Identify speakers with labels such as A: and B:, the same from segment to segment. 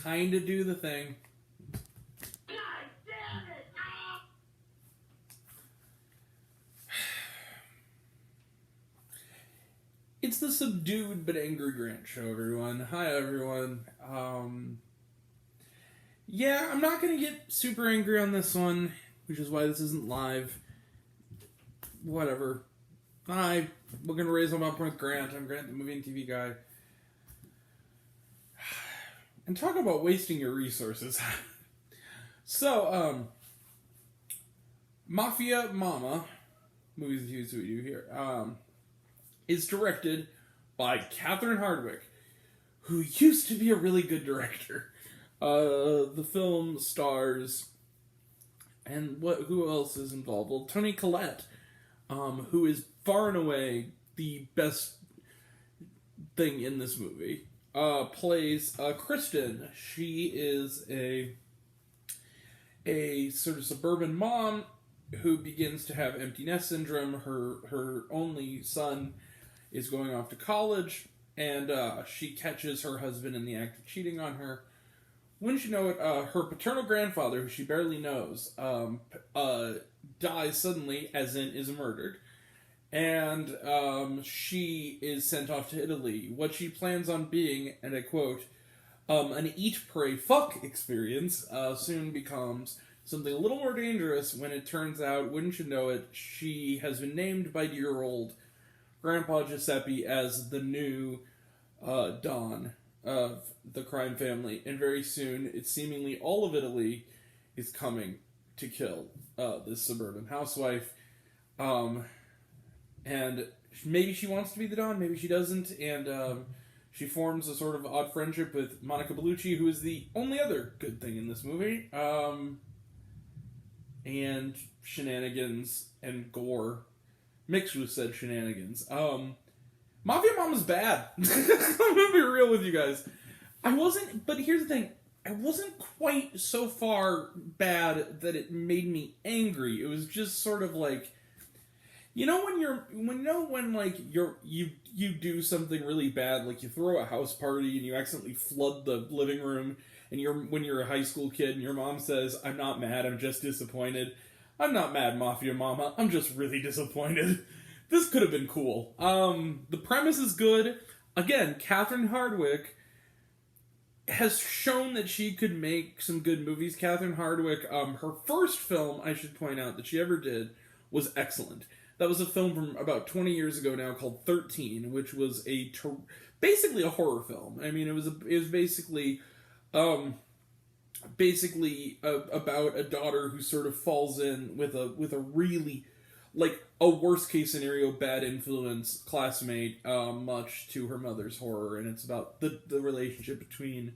A: kind of do the thing.
B: God damn it!
A: It's the subdued but angry Grant show, everyone. Hi, everyone. Yeah, I'm not going to get super angry on this one, which is why this isn't live. Whatever. Hi, we're going to raise them up with Grant. I'm Grant, the movie and TV guy. And talk about wasting your resources. So, Mafia Mama, movies and TVs we do here, is directed by Catherine Hardwicke, who used to be a really good director. The film stars, and who else is involved? Well, Toni Collette, who is far and away the best thing in this movie, plays Kristen. She is a sort of suburban mom who begins to have empty nest syndrome. Her only son is going off to college, and she catches her husband in the act of cheating on her. Wouldn't you know it, her paternal grandfather, who she barely knows, dies suddenly, as in is murdered. And she is sent off to Italy. What she plans on being, and I quote, an eat, pray, fuck experience, soon becomes something a little more dangerous when it turns out, wouldn't you know it, she has been named by dear old Grandpa Giuseppe as the new Don of the crime family, and very soon, it's seemingly all of Italy is coming to kill this suburban housewife. And maybe she wants to be the Don, maybe she doesn't, and she forms a sort of odd friendship with Monica Bellucci, who is the only other good thing in this movie. And shenanigans and gore mixed with said shenanigans. Mafia Mama's bad. I'm gonna be real with you guys. But here's the thing. I wasn't quite so far bad that it made me angry. It was just sort of like, you do something really bad, like you throw a house party and you accidentally flood the living room, and when you're a high school kid and your mom says, "I'm not mad, I'm just disappointed." I'm not mad, Mafia Mama. I'm just really disappointed. This could have been cool. The premise is good. Again, Catherine Hardwicke has shown that she could make some good movies. Catherine Hardwicke, her first film, I should point out, that she ever did was excellent. That was a film from about 20 years ago now called 13, which was basically a horror film. I mean, it was basically about a daughter who sort of falls in with a really, like, a worst case scenario bad influence classmate, much to her mother's horror, and it's about the relationship between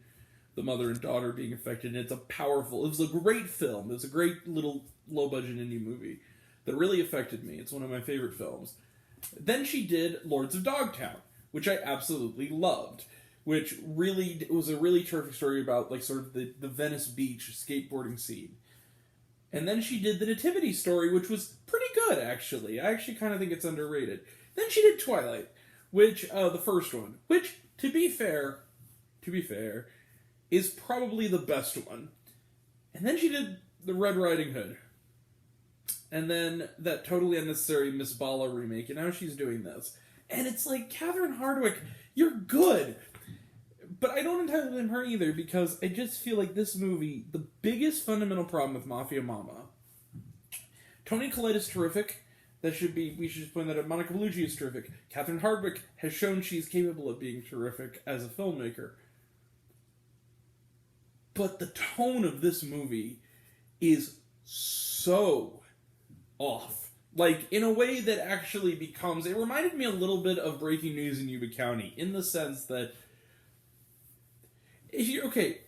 A: the mother and daughter being affected, and it was a great film. It was a great little low budget indie movie that really affected me. It's one of my favorite films. Then she did Lords of Dogtown, which I absolutely loved, which really was a really terrific story about, like, sort of the Venice Beach skateboarding scene. And then she did The Nativity Story, which was pretty good, actually. I actually kind of think it's underrated. Then she did Twilight, which, the first one, which, to be fair, is probably the best one. And then she did The Red Riding Hood. And then that totally unnecessary Miss Bala remake, and now she's doing this. And it's like, Catherine Hardwicke, you're good. But I don't entirely blame her either, because I just feel like this movie, the biggest fundamental problem with Mafia Mama, Toni Collette is terrific. We should just point that out. Monica Bellucci is terrific. Catherine Hardwicke has shown she's capable of being terrific as a filmmaker. But the tone of this movie is so off. Like, in a way that actually becomes... It reminded me a little bit of Breaking News in Yuba County, in the sense that...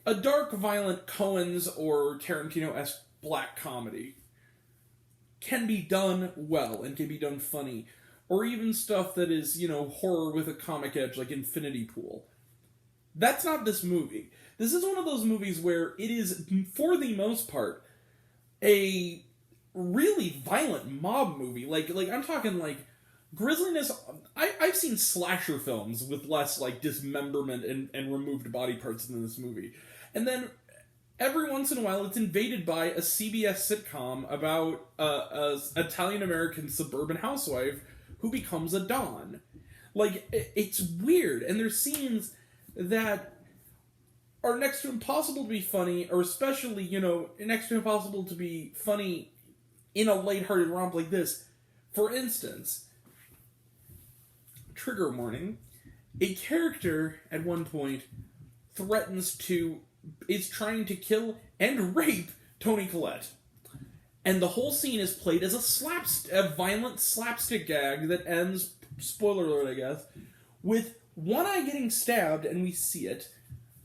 A: a dark, violent Coen's or Tarantino-esque black comedy can be done well and can be done funny. Or even stuff that is, horror with a comic edge, like Infinity Pool. That's not this movie. This is one of those movies where it is, for the most part, a really violent mob movie. Like I'm talking, like, grisliness. I've seen slasher films with less, like, dismemberment and removed body parts than this movie. And then every once in a while, it's invaded by a CBS sitcom about a Italian-American suburban housewife who becomes a Don. Like, it's weird. And there's scenes that are next to impossible to be funny, or especially, you know, next to impossible to be funny in a lighthearted romp like this. For instance, trigger warning, a character at one point is trying to kill and rape Toni Collette. And the whole scene is played as a violent slapstick gag that ends, spoiler alert I guess, with one eye getting stabbed, and we see it,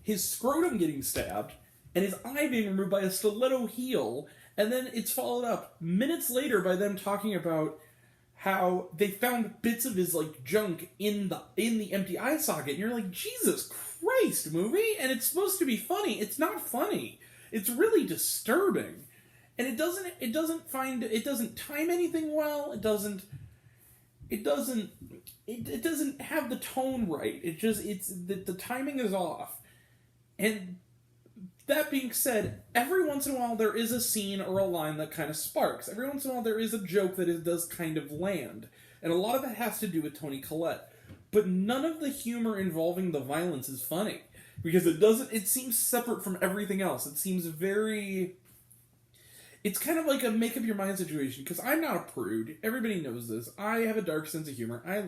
A: his scrotum getting stabbed, and his eye being removed by a stiletto heel, and then it's followed up minutes later by them talking about how they found bits of his, like, junk in the empty eye socket, and you're like, Jesus Christ, movie? And it's supposed to be funny. It's not funny. It's really disturbing. And it doesn't time anything well. It doesn't have the tone right. The timing is off. And that being said, every once in a while there is a scene or a line that kind of sparks. Every once in a while there is a joke that does kind of land. And a lot of that has to do with Toni Collette. But none of the humor involving the violence is funny. Because it seems separate from everything else. It seems it's kind of like a make up your mind situation. Because I'm not a prude. Everybody knows this. I have a dark sense of humor. I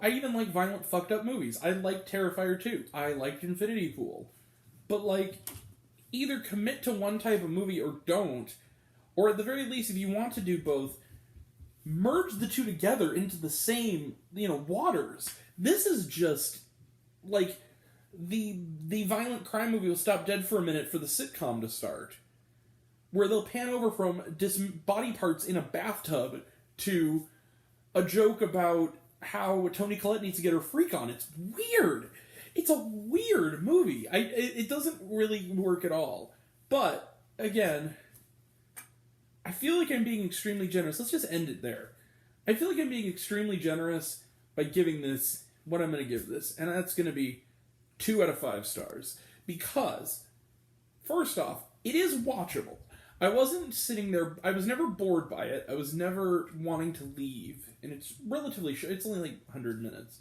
A: even like violent, fucked up movies. I like Terrifier 2. I liked Infinity Pool. But, like, either commit to one type of movie or don't. Or at the very least, if you want to do both, merge the two together into the same, waters. This is just, like, the violent crime movie will stop dead for a minute for the sitcom to start. Where they'll pan over from body parts in a bathtub to a joke about how Toni Collette needs to get her freak on. It's weird. It's a weird movie. It doesn't really work at all. But, again, I feel like I'm being extremely generous. Let's just end it there. I feel like I'm being extremely generous by giving this what I'm going to give this. And that's going to be 2 out of 5 stars. Because, first off, it is watchable. I wasn't sitting there, I was never bored by it. I was never wanting to leave. And it's relatively short. It's only like 100 minutes.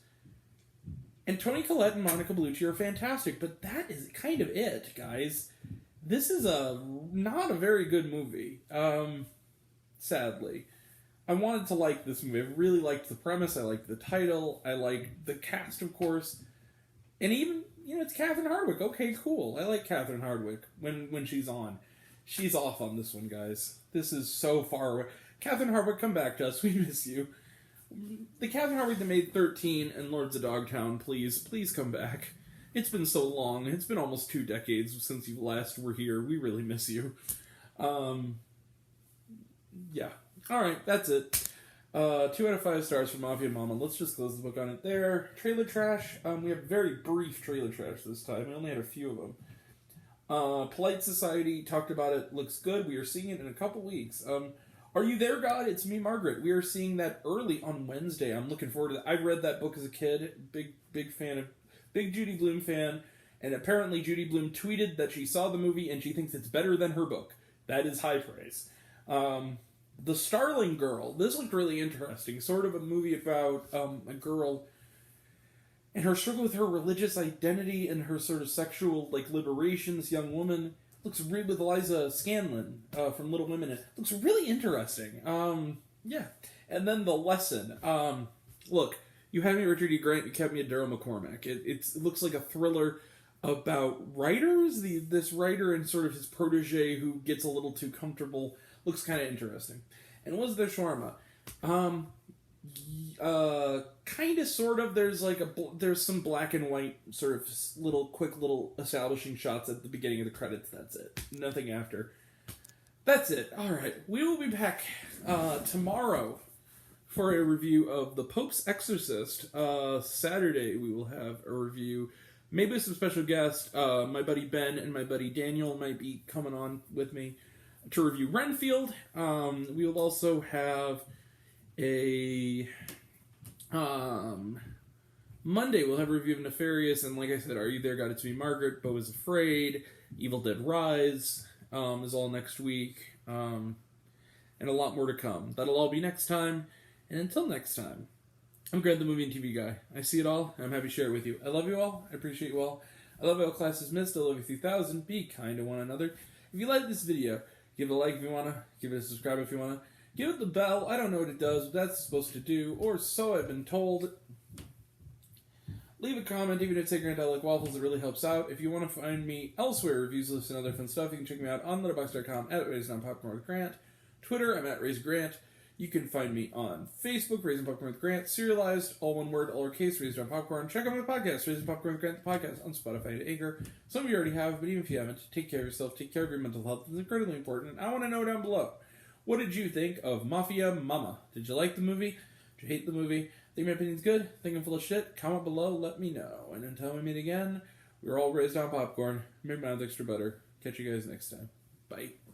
A: And Toni Collette and Monica Bellucci are fantastic, but that is kind of it, guys. This is not a very good movie. Sadly. I wanted to like this movie. I really liked the premise. I liked the title. I liked the cast, of course. And even, it's Catherine Hardwicke. Okay, cool. I like Catherine Hardwicke when she's on. She's off on this one, guys. This is so far away. Catherine Hardwicke, come back to us. We miss you. The Catherine Hardwicke that made 13 and Lords of Dogtown, please come back. It's been so long. It's been almost 2 decades since you last were here. We really miss you. Yeah. Alright, that's it. 2 out of 5 stars for Mafia Mama. Let's just close the book on it there. Trailer trash. We have very brief trailer trash this time. We only had a few of them. Polite Society, talked about it, looks good. We are seeing it in a couple weeks. Are You There, God? It's Me, Margaret. We are seeing that early on Wednesday. I'm looking forward to that. I read that book as a kid. Big Judy Blume fan. And apparently Judy Blume tweeted that she saw the movie and she thinks it's better than her book. That is high praise. The Starling Girl. This looked really interesting. Sort of a movie about a girl and her struggle with her religious identity and her sort of sexual liberation. This young woman looks really, with Eliza Scanlon from Little Women. It looks really interesting. Yeah. And then The Lesson. Look, you had me at Richard E. Grant, you kept me at Daryl McCormack. It looks like a thriller about writers. This writer and sort of his protege who gets a little too comfortable. Looks kind of interesting. And was there shawarma? Kind of, sort of. There's some black and white sort of quick little establishing shots at the beginning of the credits. That's it. Nothing after. That's it. All right. We will be back tomorrow for a review of The Pope's Exorcist. Saturday we will have a review. Maybe with some special guests. My buddy Ben and my buddy Daniel might be coming on with me to review Renfield. We will also have a Monday, we'll have a review of Nefarious, and like I said, Are You There, God? It's Me, Margaret, Beau is Afraid, Evil Dead Rise is all next week, and a lot more to come. That'll all be next time, and until next time, I'm Grant, the movie and TV guy. I see it all, and I'm happy to share it with you. I love you all. I appreciate you all. I love you all. Class is missed. I love you 3000. Be kind to one another. If you like this video, give it a like if you want to. Give it a subscribe if you want to. Give it the bell. I don't know what it does, but that's supposed to do, or so I've been told. Leave a comment, even if it's Grant I like waffles. It really helps out. If you want to find me elsewhere, reviews, lists, and other fun stuff, you can check me out on letterboxd.com at RaisinOnPopcorn with Grant. Twitter, I'm at RaisinGrant. You can find me on Facebook, Raisin Popcorn with Grant, serialized, all one word, all lowercase, Raisin on Popcorn. Check out my podcast, Raisin Popcorn with Grant, the podcast on Spotify and Anchor. Some of you already have, but even if you haven't, take care of yourself, take care of your mental health. It's incredibly important. And I want to know down below, what did you think of Mafia Mama? Did you like the movie? Did you hate the movie? Think my opinion's good? Think I'm full of shit? Comment below, let me know. And until we meet again, we're all raised on popcorn. Maybe not with extra butter. Catch you guys next time. Bye.